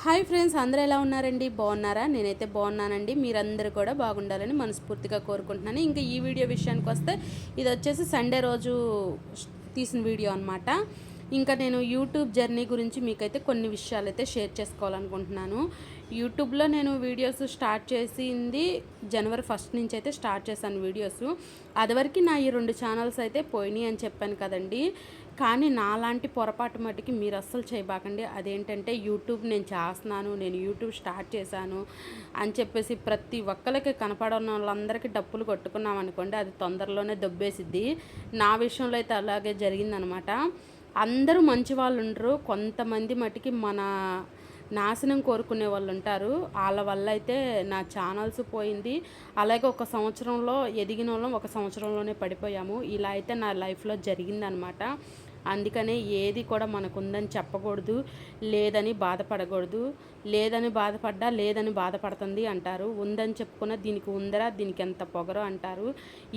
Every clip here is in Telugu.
హాయ్ ఫ్రెండ్స్, అందరూ ఎలా ఉన్నారండి? బాగున్నారా? నేనైతే బాగున్నానండి. మీరందరూ కూడా బాగుండాలని మనస్ఫూర్తిగా కోరుకుంటున్నాను. ఇంకా ఈ వీడియో విషయానికి వస్తే ఇది వచ్చేసి సండే రోజు తీసిన వీడియో అనమాట. ఇంకా నేను యూట్యూబ్ జర్నీ గురించి మీకైతే కొన్ని విషయాలు అయితే షేర్ చేసుకోవాలనుకుంటున్నాను. యూట్యూబ్లో నేను వీడియోస్ స్టార్ట్ చేసింది జనవరి 1 నుంచి అయితే స్టార్ట్ చేశాను వీడియోస్. అదివరకు నా ఈ 2 ఛానల్స్ అయితే పోయినాయి అని చెప్పాను కదండి. కానీ నాలాంటి పొరపాటు మటుకి మీరు అస్సలు చేయబాకండి. అదేంటంటే యూట్యూబ్ నేను చేస్తున్నాను, నేను యూట్యూబ్ స్టార్ట్ చేశాను అని చెప్పేసి ప్రతి ఒక్కరికి కనపడని వాళ్ళందరికీ డప్పులు కొట్టుకున్నాం అనుకోండి, అది తొందరలోనే దొబ్బేసిద్ది. నా విషయంలో అయితే అలాగే జరిగిందనమాట. అందరూ మంచి వాళ్ళు ఉండరు, కొంతమంది మటుకి మన నాశనం కోరుకునే వాళ్ళు ఉంటారు. వాళ్ళ వల్ల అయితే నా ఛానల్స్ పోయింది. అలాగే ఒక సంవత్సరంలో ఎదిగిన వాళ్ళం ఒక సంవత్సరంలోనే పడిపోయాము. ఇలా అయితే నా లైఫ్లో జరిగిందనమాట. అందుకనే ఏది కూడా మనకు ఉందని చెప్పకూడదు, లేదని బాధపడకూడదు. లేదని బాధపడ్డా లేదని బాధపడుతుంది అంటారు, ఉందని చెప్పుకున్న దీనికి ఉందరా, దీనికి ఎంత పొగరో అంటారు.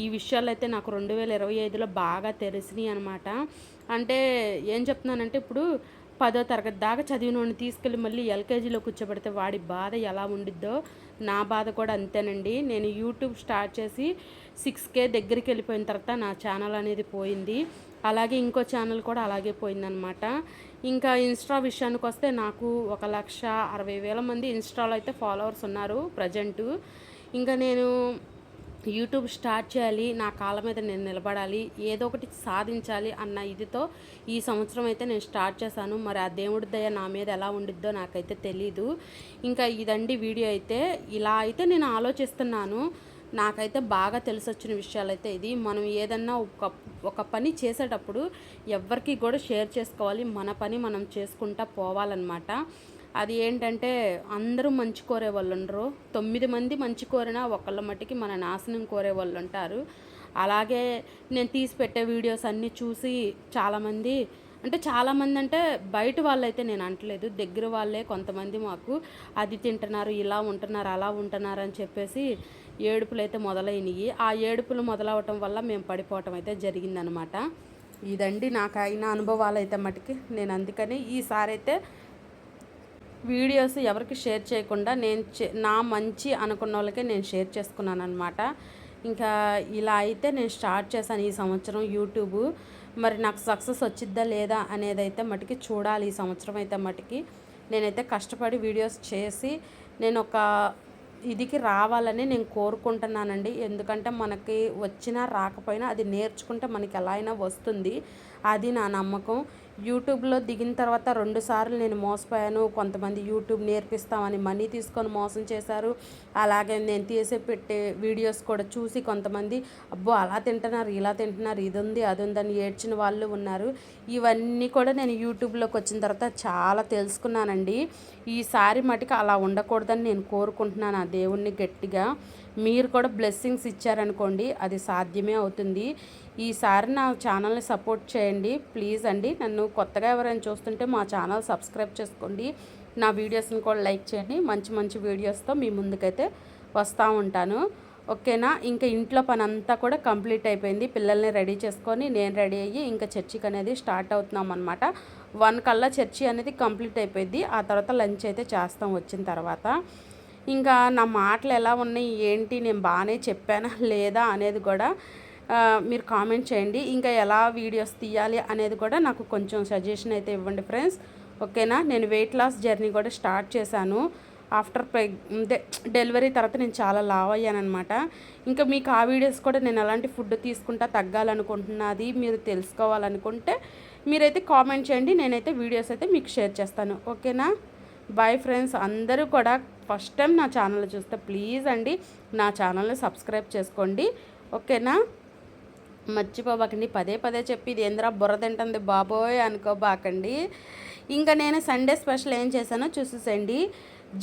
ఈ విషయాలు అయితే నాకు 2025లో బాగా తెలిసినాయి అనమాట. అంటే ఏం చెప్తున్నానంటే, ఇప్పుడు 10వ తరగతి దాకా చదివినోడిని తీసుకెళ్ళి మళ్ళీ ఎల్కేజీలో కూర్చోబెడితే వాడి బాధ ఎలా ఉండిద్దో నా బాధ కూడా అంతేనండి. నేను యూట్యూబ్ స్టార్ట్ చేసి 6K దగ్గరికి వెళ్ళిపోయిన తర్వాత నా ఛానల్ అనేది పోయింది. అలాగే ఇంకో ఛానల్ కూడా అలాగే పోయిందనమాట. ఇంకా ఇన్స్టా విషయానికి వస్తే నాకు 1,60,000 మంది ఇన్స్టాలో అయితే ఫాలోవర్స్ ఉన్నారు ప్రజెంటు. ఇంకా నేను యూట్యూబ్ స్టార్ట్ చేయాలి, నా కాళ్ళ మీద నేను నిలబడాలి, ఏదో ఒకటి సాధించాలి అన్న ఇదితో ఈ సంవత్సరం అయితే నేను స్టార్ట్ చేశాను. మరి ఆ దేవుడి దయ నా మీద ఎలా ఉండిద్దో నాకైతే తెలీదు. ఇంకా ఇదండి వీడియో అయితే. ఇలా అయితే నేను ఆలోచిస్తున్నాను. నాకైతే బాగా తెలిసొచ్చిన విషయాలు అయితే ఇది. మనం ఏదన్నా ఒక పని చేసేటప్పుడు ఎవరికి కూడా షేర్ చేసుకోవాలి, మన పని మనం చేసుకుంటా పోవాలన్నమాట. అది ఏంటంటే, అందరూ మంచి కోరే వాళ్ళు ఉండరు. 9 మంది మంచి కోరినా ఒకళ్ళ మట్టికి మన నాశనం కోరే వాళ్ళు ఉంటారు. అలాగే నేను తీసి పెట్టే వీడియోస్ అన్నీ చూసి చాలామంది అంటే బయట వాళ్ళైతే నేను అంటలేదు, దగ్గర వాళ్ళే కొంతమంది మాకు అది తింటున్నారు, ఇలా ఉంటున్నారు, అలా ఉంటున్నారు అని చెప్పేసి ఏడుపులు అయితే మొదలైనవి. ఆ ఏడుపులు మొదలవటం వల్ల మేము పడిపోవటం అయితే జరిగిందనమాట. ఇదండి నాకు అయిన అనుభవాలు అయితే మటుకి. నేను అందుకని ఈసారి అయితే వీడియోస్ ఎవరికి షేర్ చేయకుండా నా మంచి అనుకున్న వాళ్ళకే నేను షేర్ చేసుకున్నాను అనమాట. ఇంకా ఇలా అయితే నేను స్టార్ట్ చేశాను ఈ సంవత్సరం యూట్యూబ్. మరి నాకు సక్సెస్ వచ్చిద్దా లేదా అనేది అయితే మటుకి చూడాలి. ఈ సంవత్సరం అయితే మటుకి నేనైతే కష్టపడి వీడియోస్ చేసి నేను ఒక ఇదికి రావాలని నేను కోరుకుంటున్నానండి. ఎందుకంటే మనకి వచ్చినా రాకపోయినా అది నేర్చుకుంటే మనకి ఎలా అయినా వస్తుంది, అది నా నమ్మకం. యూట్యూబ్లో దిగిన తర్వాత 2 సార్లు నేను మోసపోయాను. కొంతమంది యూట్యూబ్ నేర్పిస్తామని మనీ తీసుకొని మోసం చేశారు. అలాగే నేను పెట్టే వీడియోస్ కూడా చూసి కొంతమంది అబ్బో అలా తింటున్నారు, ఇలా తింటున్నారు, ఇది ఉంది అది ఉందని ఏడ్చిన వాళ్ళు ఉన్నారు. ఇవన్నీ కూడా నేను యూట్యూబ్లోకి వచ్చిన తర్వాత చాలా తెలుసుకున్నానండి. ఈసారి మటుకు అలా ఉండకూడదని నేను కోరుకుంటున్నాను ఆ దేవుణ్ణి గట్టిగా. మీరు కూడా బ్లెస్సింగ్స్ ఇచ్చారనుకోండి, అది సాధ్యమే అవుతుంది. ఈసారి నా ఛానల్ని సపోర్ట్ చేయండి ప్లీజ్ అండి. నన్ను కొత్తగా ఎవరైనా చూస్తుంటే మా ఛానల్ సబ్స్క్రైబ్ చేసుకోండి, నా వీడియోస్ని కూడా లైక్ చేయండి. మంచి మంచి వీడియోస్తో మీ ముందుకైతే వస్తూ ఉంటాను, ఓకేనా. ఇంకా ఇంట్లో పని అంతా కూడా కంప్లీట్ అయిపోయింది. పిల్లల్ని రెడీ చేసుకొని నేను రెడీ అయ్యి ఇంకా చర్చికి అనేది స్టార్ట్ అవుతున్నాం అనమాట. 1 కల్లా చర్చి అనేది కంప్లీట్ అయిపోయింది. ఆ తర్వాత లంచ్ అయితే చేస్తాం వచ్చిన తర్వాత. ఇంకా నా మాటలు ఎలా ఉన్నాయి ఏంటి, నేను బాగానే చెప్పానా లేదా అనేది కూడా మీరు కామెంట్ చేయండి. ఇంకా ఎలా వీడియోస్ తీయాలి అనేది కూడా నాకు కొంచెం సజెషన్ అయితే ఇవ్వండి ఫ్రెండ్స్, ఓకేనా. నేను వెయిట్ లాస్ జర్నీ కూడా స్టార్ట్ చేశాను. ఆఫ్టర్ డెలివరీ తర్వాత నేను చాలా లావ్ అయ్యానమాట. ఇంకా మీకు ఆ వీడియోస్ కూడా నేను ఎలాంటి ఫుడ్ తీసుకుంటా తగ్గాలనుకుంటున్నది మీరు తెలుసుకోవాలనుకుంటే మీరైతే కామెంట్ చేయండి. నేనైతే వీడియోస్ అయితే మీకు షేర్ చేస్తాను, ఓకేనా. Bye friends. అందరూ కూడా ఫస్ట్ టైం నా ఛానల్ చూస్తే ప్లీజ్ అండి నా ఛానల్ని సబ్స్క్రైబ్ చేసుకోండి, ఓకేనా. మర్చిపోబాకండి. పదే పదే చెప్పి ఇది ఏంద్రా బుర్ర తింటుంది బాబోయ్ అనుకోబాకండి. ఇంకా నేను సండే స్పెషల్ ఏం చేశానో చూసేసండి.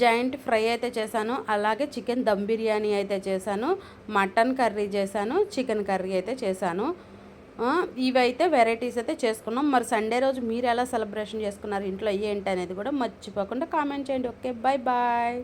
జాయింట్ ఫ్రై అయితే చేశాను, అలాగే చికెన్ దమ్ బిర్యానీ అయితే చేశాను, మటన్ కర్రీ చేశాను, చికెన్ కర్రీ అయితే చేశాను. ఇవైతే వెరైటీస్ అయితే చేసుకున్నాం. మరి సండే రోజు మీరు ఎలా సెలబ్రేషన్ చేసుకున్నారు ఇంట్లో ఏంటి అనేది కూడా మర్చిపోకుండా కామెంట్ చేయండి, ఓకే. Bye bye.